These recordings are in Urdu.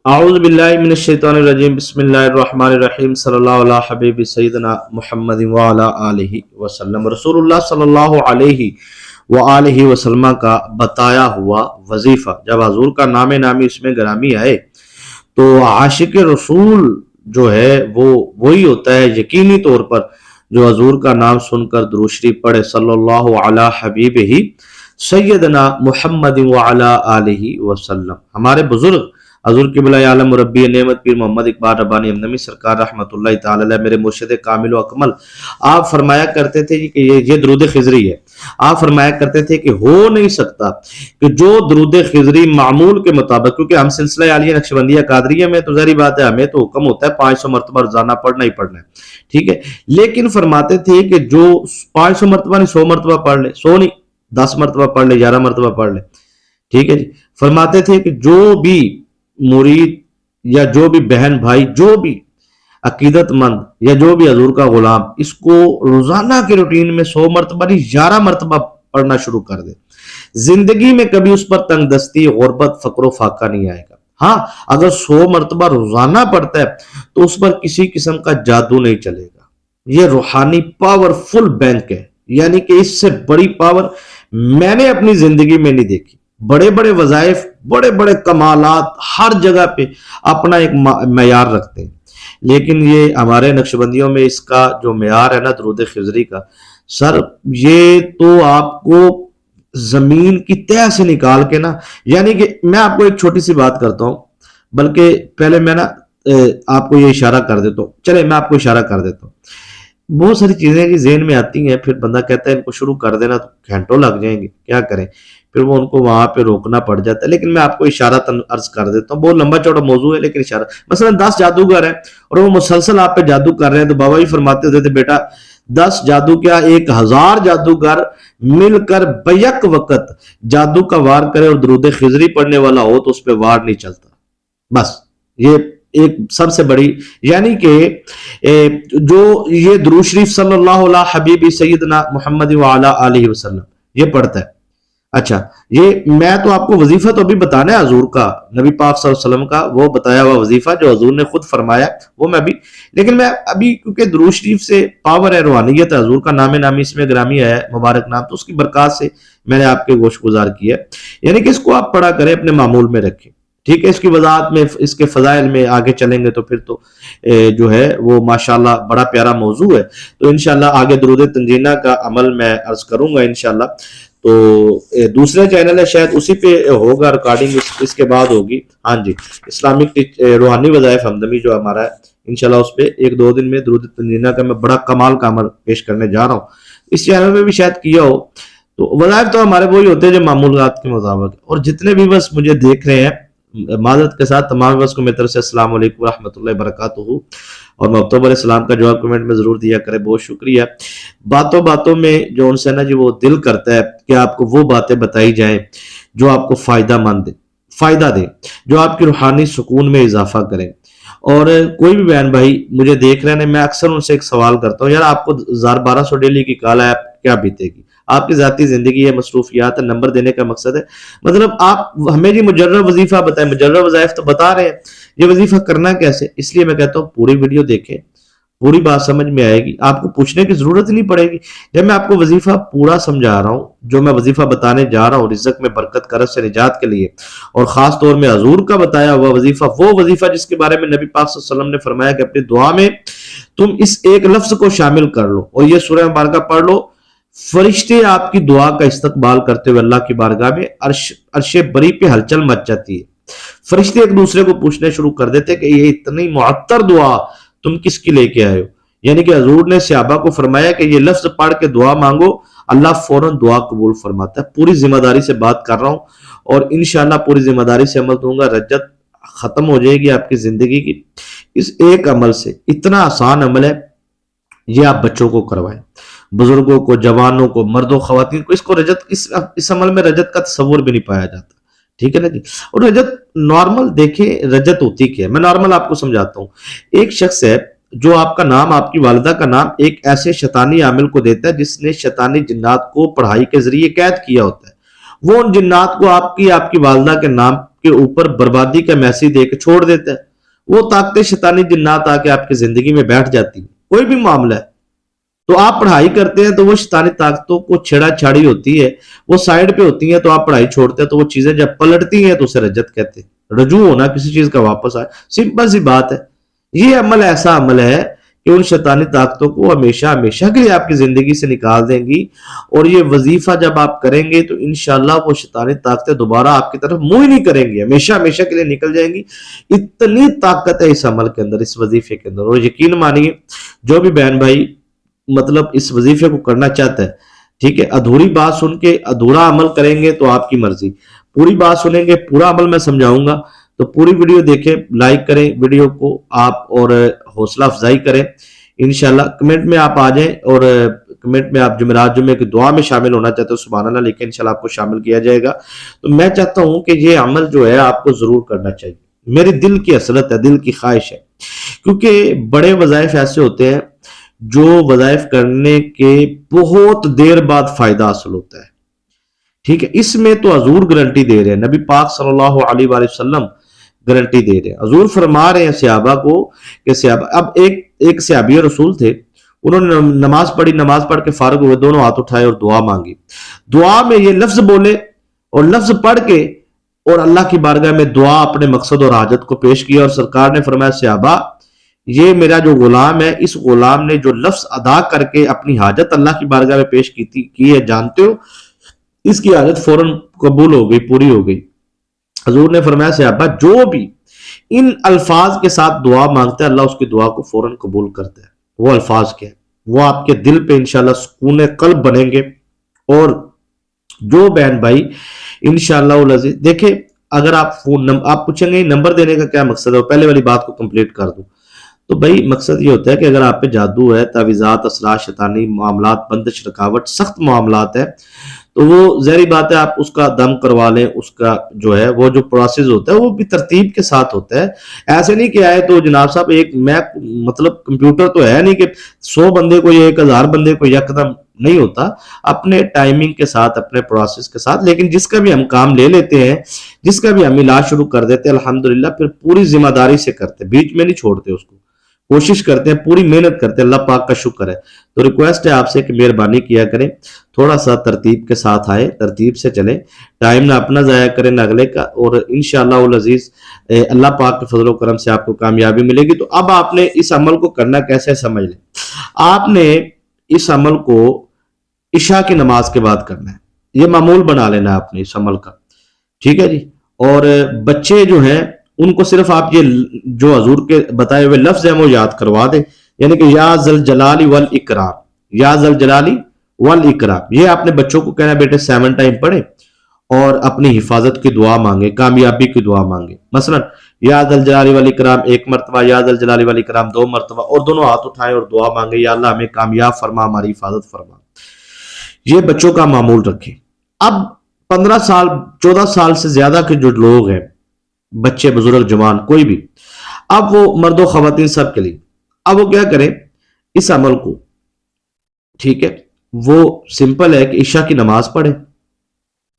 اعوذ باللہ من الشیطان الرجیم بسم اللہ الرحمن الرحیم صلی اللہ علیہ حبیب سیدنا محمد وعلی آلہ وسلم۔ رسول اللہ صلی اللہ علیہ وآلہ وسلم کا بتایا ہوا وظیفہ، جب حضور کا نام نامی اس میں گرامی آئے تو عاشق رسول جو ہے وہ وہی ہوتا ہے یقینی طور پر جو حضور کا نام سن کر درود شریف پڑھے صلی اللہ علی حبیب ہی سیدنا محمد وعلی آلہ وسلم۔ ہمارے بزرگ حضور قبلہ عالم مربی نعمت پیر محمد اقبال ربانی امنمی سرکار رحمت اللہ تعالی علیہ، میرے مرشد کامل و اکمل، آپ فرمایا کرتے تھے کہ یہ درود خضری ہے۔ آپ فرمایا کرتے تھے کہ ہو نہیں سکتا کہ جو درود خضری معمول کے مطابق، کیونکہ ہم سلسلہ عالیہ نقشبندیہ قادریہ میں تو ظاہری بات ہے ہمیں تو حکم ہوتا ہے 500 مرتبہ روزانہ پڑھنا ہی پڑھنا ہے، ٹھیک ہے، لیکن فرماتے تھے کہ جو 500 مرتبہ نہیں 100 مرتبہ پڑھ لے، 100 نہیں 10 مرتبہ پڑھ لے، 11 مرتبہ پڑھ لے، ٹھیک ہے جی۔ فرماتے تھے کہ جو بھی مرید یا جو بھی بہن بھائی، جو بھی عقیدت مند یا جو بھی حضور کا غلام اس کو روزانہ کے روٹین میں 100 مرتبہ نہیں 11 مرتبہ پڑھنا شروع کر دے، زندگی میں کبھی اس پر تنگ دستی، غربت، فقر و فاقہ نہیں آئے گا۔ ہاں، اگر 100 مرتبہ روزانہ پڑھتا ہے تو اس پر کسی قسم کا جادو نہیں چلے گا۔ یہ روحانی پاور فل بینک ہے، یعنی کہ اس سے بڑی پاور میں نے اپنی زندگی میں نہیں دیکھی۔ بڑے بڑے وظائف، بڑے بڑے کمالات ہر جگہ پہ اپنا ایک معیار رکھتے ہیں، لیکن یہ ہمارے نقشبندیوں میں اس کا جو معیار ہے نا درود خضری کا، سر یہ تو آپ کو زمین کی تہہ سے نکال کے نا، یعنی کہ میں آپ کو ایک چھوٹی سی بات کرتا ہوں، بلکہ پہلے میں نا آپ کو یہ اشارہ کر دیتا ہوں، چلے میں آپ کو اشارہ کر دیتا ہوں۔ بہت ساری چیزیں کہ ذہن میں آتی ہیں، پھر بندہ کہتا ہے ان کو شروع کر دینا تو گھنٹوں لگ جائیں گے، کیا کریں، پھر وہ ان کو وہاں پہ روکنا پڑ جاتا ہے، لیکن میں آپ کو اشارہ عرض کر دیتا ہوں، بہت لمبا چوڑا موضوع ہے لیکن اشارہ۔ مثلا 10 جادوگر ہیں اور وہ مسلسل آپ پہ جادو کر رہے ہیں، تو بابا جی فرماتے ہوتے تھے بیٹا 10 جادو کیا 1000 جادوگر مل کر بیک وقت جادو کا وار کرے اور درود خضری پڑھنے والا ہو تو اس پہ وار نہیں چلتا۔ بس یہ ایک سب سے بڑی، یعنی کہ جو یہ درود شریف صلی اللہ علیہ حبیب سیدنا محمد وعلی آلہ وسلم یہ پڑھتا ہے۔ اچھا، یہ میں تو آپ کو وظیفہ تو ابھی بتانا ہے حضور کا، نبی پاک صلی اللہ علیہ وسلم کا وہ بتایا ہوا وظیفہ جو حضور نے خود فرمایا وہ میں ابھی، لیکن میں ابھی کیونکہ درود شریف سے پاور ہے، روحانیت ہے، حضور کا نام نامی اس میں گرامی ہے مبارک نام، تو اس کی برکات سے میں نے آپ کے گوش گزار کیا ہے، یعنی کہ اس کو آپ پڑھا کریں، اپنے معمول میں رکھیں، ٹھیک ہے۔ اس کی وضاحت میں، اس کے فضائل میں آگے چلیں گے تو پھر تو جو ہے وہ ماشاءاللہ بڑا پیارا موضوع ہے، تو انشاءاللہ آگے درود تنزینہ کا عمل میں عرض کروں گا انشاءاللہ۔ تو دوسرے چینل ہے شاید اسی پہ ہوگا ریکارڈنگ، اس کے بعد ہوگی، ہاں جی، اسلامک روحانی وظائف ہمدمی جو ہمارا ہے انشاءاللہ اس پہ 1-2 دن میں درود تنزینہ کا میں بڑا کمال کا عمل پیش کرنے جا رہا ہوں۔ اس چینل میں بھی شاید کیا ہو، تو وظائف تو ہمارے وہی ہوتے ہیں جو معمولات کے مطابق، اور جتنے بھی بس مجھے دیکھ رہے ہیں معذرت کے ساتھ تمام بس کو میری طرف سے السلام علیکم ورحمۃ اللہ وبرکاتہ، اور محتوب علیہ السلام کا جواب کمنٹ میں ضرور دیا کرے، بہت شکریہ۔ باتوں باتوں میں جو ان سے نا جی وہ دل کرتا ہے کہ آپ کو وہ باتیں بتائی جائیں جو آپ کو فائدہ دے، جو آپ کی روحانی سکون میں اضافہ کریں۔ اور کوئی بھی بہن بھائی مجھے دیکھ رہے ہیں، میں اکثر ان سے ایک سوال کرتا ہوں، یار آپ کو 1200 ڈیلی کی کال ہے، کیا بیتے گی؟ آپ کی ذاتی زندگی ہے، مصروفیات ہے، نمبر دینے کا مقصد ہے، مطلب آپ ہمیں جی مجرد وظیفہ بتائیں، مجرد وظائف تو بتا رہے ہیں، یہ وظیفہ کرنا کیسے؟ اس لیے میں کہتا ہوں پوری ویڈیو دیکھیں، پوری بات سمجھ میں آئے گی، آپ کو پوچھنے کی ضرورت نہیں پڑے گی۔ جب میں آپ کو وظیفہ پورا سمجھا رہا ہوں، جو میں وظیفہ بتانے جا رہا ہوں رزق میں برکت کرب سے نجات کے لیے، اور خاص طور میں حضور کا بتایا ہوا وظیفہ، وہ وظیفہ جس کے بارے میں نبی پاک صلی اللہ علیہ وسلم نے فرمایا کہ اپنی دعا میں تم اس ایک لفظ کو شامل کر لو اور یہ سورہ مبارکہ پڑھ لو، فرشتے آپ کی دعا کا استقبال کرتے ہوئے اللہ کی بارگاہ میں عرش بری پہ ہلچل مچ جاتی ہے۔ فرشتے ایک دوسرے کو پوچھنے شروع کر دیتے کہ یہ اتنی معطر دعا تم کس کی لے کے آئے ہو؟ یعنی کہ حضور نے صحابہ کو فرمایا کہ یہ لفظ پڑھ کے دعا مانگو، اللہ فوراً دعا قبول فرماتا ہے۔ پوری ذمہ داری سے بات کر رہا ہوں اور انشاءاللہ پوری ذمہ داری سے عمل دوں گا، رجت ختم ہو جائے گی آپ کی زندگی کی اس ایک عمل سے۔ اتنا آسان عمل ہے، یہ آپ بچوں کو کروائیں، بزرگوں کو، جوانوں کو، مردوں خواتین کو، اس عمل میں رجت کا تصور بھی نہیں پایا جاتا، ٹھیک ہے نا جی۔ اور رجت نارمل دیکھیں، رجت ہوتی کیا ہے، میں نارمل آپ کو سمجھاتا ہوں۔ ایک شخص ہے جو آپ کا نام، آپ کی والدہ کا نام ایک ایسے شیطانی عامل کو دیتا ہے جس نے شیطانی جنات کو پڑھائی کے ذریعے قید کیا ہوتا ہے، وہ ان جنات کو آپ کی والدہ کے نام کے اوپر بربادی کا میسج دے کے چھوڑ دیتا ہے. وہ طاقتیں شیطانی جنات آ کے آپ کی زندگی میں بیٹھ جاتی ہیں. کوئی بھی معاملہ ہے تو آپ پڑھائی کرتے ہیں تو وہ شیطانی طاقتوں کو چھیڑا چھاڑی ہوتی ہے, وہ سائڈ پہ ہوتی ہیں, تو آپ پڑھائی چھوڑتے ہیں تو وہ چیزیں جب پلٹتی ہیں تو اسے رجت کہتے ہیں. رجوع ہونا, کسی چیز کا واپس آئے, سمپل سی بات ہے. یہ عمل ایسا عمل ہے کہ ان شیطانی طاقتوں کو ہمیشہ ہمیشہ کے لیے آپ کی زندگی سے نکال دیں گی, اور یہ وظیفہ جب آپ کریں گے تو انشاءاللہ وہ شیطانی طاقتیں دوبارہ آپ کی طرف منہ ہی نہیں کریں گی, ہمیشہ ہمیشہ کے لیے نکل جائیں گی. اتنی طاقت ہے اس عمل کے اندر, اس وظیفے کے اندر. اور یقین مانیے جو بھی بہن بھائی مطلب اس وظیفے کو کرنا چاہتا ہے, ٹھیک ہے, ادھوری بات سن کے ادھورا عمل کریں گے تو آپ کی مرضی, پوری بات سنیں گے, پورا عمل میں سمجھاؤں گا تو پوری ویڈیو دیکھیں, لائک کریں ویڈیو کو آپ, اور حوصلہ افزائی کریں. انشاءاللہ کمنٹ میں آپ آ جائیں, اور کمنٹ میں آپ جمعرات جمعے کی دعا میں شامل ہونا چاہتے ہو, سبحان اللہ لکھیں, انشاءاللہ آپ کو شامل کیا جائے گا. تو میں چاہتا ہوں کہ یہ عمل جو ہے آپ کو ضرور کرنا چاہیے, میری دل کی حسرت ہے, دل کی خواہش ہے, کیونکہ بڑے وظائف ایسے ہوتے ہیں جو وظائف کرنے کے بہت دیر بعد فائدہ حاصل ہوتا ہے. ٹھیک ہے, اس میں تو حضور گارنٹی دے رہے ہیں, نبی پاک صلی اللہ علیہ وآلہ وسلم گارنٹی دے رہے ہیں. حضور فرما رہے ہیں صحابہ کو کہ صحابہ, اب ایک صحابی رسول تھے, انہوں نے نماز پڑھی, نماز پڑھ کے فارغ ہوئے, دونوں ہاتھ اٹھائے اور دعا مانگی. دعا میں یہ لفظ بولے اور لفظ پڑھ کے اور اللہ کی بارگاہ میں دعا اپنے مقصد اور حاجت کو پیش کیا, اور سرکار نے فرمایا صحابہ یہ میرا جو غلام ہے, اس غلام نے جو لفظ ادا کر کے اپنی حاجت اللہ کی بارگاہ میں پیش کی ہے, جانتے ہو اس کی حاجت فوراً قبول ہو گئی, پوری ہو گئی. حضور نے فرمایا صحابہ جو بھی ان الفاظ کے ساتھ دعا مانگتا ہے اللہ اس کی دعا کو فوراً قبول کرتا ہے. وہ الفاظ کیا ہے, وہ آپ کے دل پہ انشاءاللہ سکون قلب بنیں گے. اور جو بہن بھائی انشاءاللہ العزیز دیکھیں, اگر آپ پوچھیں گے نمبر دینے کا کیا مقصد ہے, پہلے والی بات کو کمپلیٹ کر دوں. تو بھائی مقصد یہ ہوتا ہے کہ اگر آپ پہ جادو ہے, تعویذات, اسرار, شیطانی معاملات, بندش, رکاوٹ, سخت معاملات ہے, تو وہ ظاہری بات ہے آپ اس کا دم کروا لیں. اس کا جو ہے وہ جو پروسیس ہوتا ہے وہ بھی ترتیب کے ساتھ ہوتا ہے. ایسے نہیں کہ آئے تو جناب صاحب ایک میں مطلب کمپیوٹر تو ہے نہیں کہ 100 بندے کو یا 1000 بندے کو یکدم نہیں ہوتا, اپنے ٹائمنگ کے ساتھ, اپنے پروسیس کے ساتھ. لیکن جس کا بھی ہم کام لے لیتے ہیں, جس کا بھی ہم علاج شروع کر دیتے ہیں, الحمدللہ پھر پوری ذمہ داری سے کرتے, بیچ میں نہیں چھوڑتے, اس کو کوشش کرتے ہیں, پوری محنت کرتے ہیں. اللہ پاک کا شکر ہے. تو ریکویسٹ ہے آپ سے کہ مہربانی کیا کریں, تھوڑا سا ترتیب کے ساتھ آئے, ترتیب سے چلیں, ٹائم نہ اپنا ضائع کریں نہ اگلے کا, اور انشاءاللہ العزیز اللہ پاک کے فضل و کرم سے آپ کو کامیابی ملے گی. تو اب آپ نے اس عمل کو کرنا کیسے سمجھ لیں. آپ نے اس عمل کو عشاء کی نماز کے بعد کرنا ہے, یہ معمول بنا لینا آپ نے اس عمل کا, ٹھیک ہے جی. اور بچے جو ہیں ان کو صرف آپ یہ جو حضور کے بتائے ہوئے لفظ ہیں وہ یاد کروا دیں, یعنی کہ یا ذل جلال والاکرام, یا ذل جلال والاکرام. یہ آپ نے بچوں کو کہنا بیٹے 7 ٹائم پڑھیں اور اپنی حفاظت کی دعا مانگے, کامیابی کی دعا مانگے. مثلا یا ذل جلال والاکرام 1 مرتبہ, یا ذل جلال والاکرام 2 مرتبہ, اور دونوں ہاتھ اٹھائیں اور دعا مانگے یا اللہ ہمیں کامیاب فرما, ہماری حفاظت فرما. یہ بچوں کا معمول رکھیں. اب 15 سال 14 سال سے زیادہ کے جو لوگ ہیں, بچے, بزرگ, جوان, کوئی بھی, اب وہ مرد و خواتین سب کے لیے, اب وہ کیا کریں اس عمل کو, ٹھیک ہے, وہ سمپل ہے کہ عشاء کی نماز پڑھیں.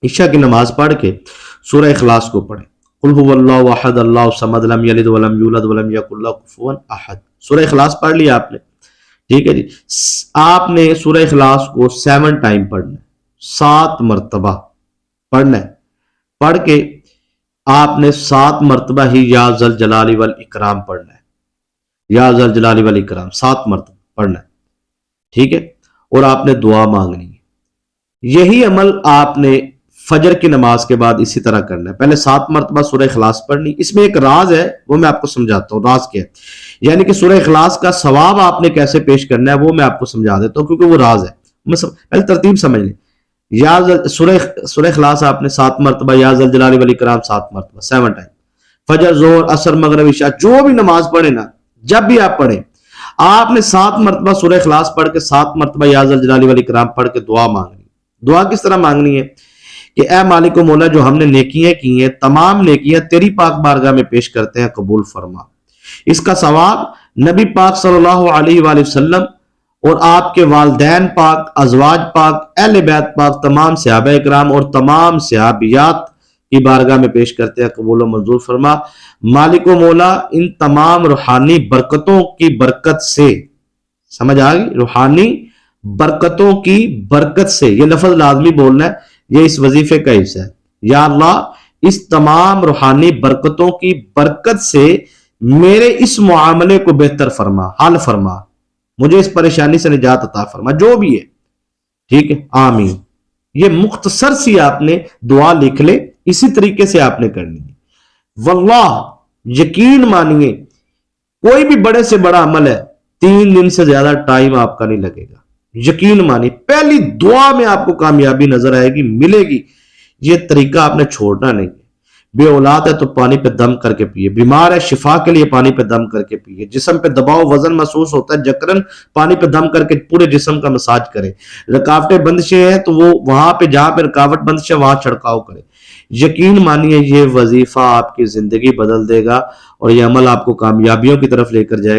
عشاء کی نماز پڑھ کے سورہ اخلاص کو پڑھیں. قل هو اللہ احد اللہ الصمد لم یلد ولم یولد ولم یکن لہ کفوا احد. سورہ اخلاص پڑھ لیا آپ نے, ٹھیک ہے جی. آپ نے سورہ اخلاص کو 7 ٹائم پڑھنا ہے, 7 مرتبہ پڑھنا ہے. پڑھ کے آپ نے 7 مرتبہ ہی یا ذل جلال والاکرام پڑھنا ہے, یا ذل جلال والاکرام 7 مرتبہ پڑھنا ہے, ٹھیک ہے. اور آپ نے دعا مانگنی ہے. یہی عمل آپ نے فجر کی نماز کے بعد اسی طرح کرنا ہے. پہلے 7 مرتبہ سورہ اخلاص پڑھنی. اس میں ایک راز ہے, وہ میں آپ کو سمجھاتا ہوں. راز کیا ہے, یعنی کہ سورہ اخلاص کا ثواب آپ نے کیسے پیش کرنا ہے وہ میں آپ کو سمجھا دیتا ہوں, کیونکہ وہ راز ہے. پہلے ترتیب سمجھ لیں. یا سورہ اخلاص آپ نے 7 مرتبہ, یا ذل جلال والاکرام 7 مرتبہ, 7 ٹائم. فجر, ظہر, عصر, مغرب, عشاء جو بھی نماز پڑھے نا, جب بھی آپ پڑھیں, آپ نے 7 مرتبہ سورہ اخلاص پڑھ کے 7 مرتبہ یا ذل جلال والاکرام پڑھ کے دعا مانگنی. دعا کس طرح مانگنی ہے کہ اے مالک و مولا, جو ہم نے نیکیاں کی ہیں, تمام نیکیاں تیری پاک بارگاہ میں پیش کرتے ہیں, قبول فرما. اس کا ثواب نبی پاک صلی اللہ علیہ وآلہ وسلم اور آپ کے والدین پاک, ازواج پاک, اہل بیت پاک, تمام صحابہ اکرام اور تمام صحابیات کی بارگاہ میں پیش کرتے ہیں، قبول و منظور فرما۔ مالک و مولا ان تمام روحانی برکتوں کی برکت سے، سمجھ آ گئی، روحانی برکتوں کی برکت سے، یہ لفظ لازمی بولنا ہے، یہ اس وظیفے کا حصہ ہے۔ یا اللہ اس تمام روحانی برکتوں کی برکت سے میرے اس معاملے کو بہتر فرما، حل فرما، مجھے اس پریشانی سے نجات عطا فرما، جو بھی ہے، ٹھیک ہے، آمین۔ یہ مختصر سی آپ نے دعا لکھ لے، اسی طریقے سے آپ نے کرنی ہے۔ واللہ یقین مانیے کوئی بھی بڑے سے بڑا عمل ہے 3 دن سے زیادہ ٹائم آپ کا نہیں لگے گا، یقین مانیے پہلی دعا میں آپ کو کامیابی نظر آئے گی، ملے گی۔ یہ طریقہ آپ نے چھوڑنا نہیں ہے۔ بے اولاد ہے تو پانی پہ دم کر کے پیے، بیمار ہے شفا کے لیے پانی پہ دم کر کے پیے، جسم پہ دباؤ وزن محسوس ہوتا ہے جکرن، پانی پہ دم کر کے پورے جسم کا مساج کرے، رکاوٹیں بندشیں ہیں تو وہ وہاں پہ جہاں پہ رکاوٹ بندش ہے وہاں چھڑکاؤ کرے۔ یقین مانیے یہ وظیفہ آپ کی زندگی بدل دے گا اور یہ عمل آپ کو کامیابیوں کی طرف لے کر جائے گا۔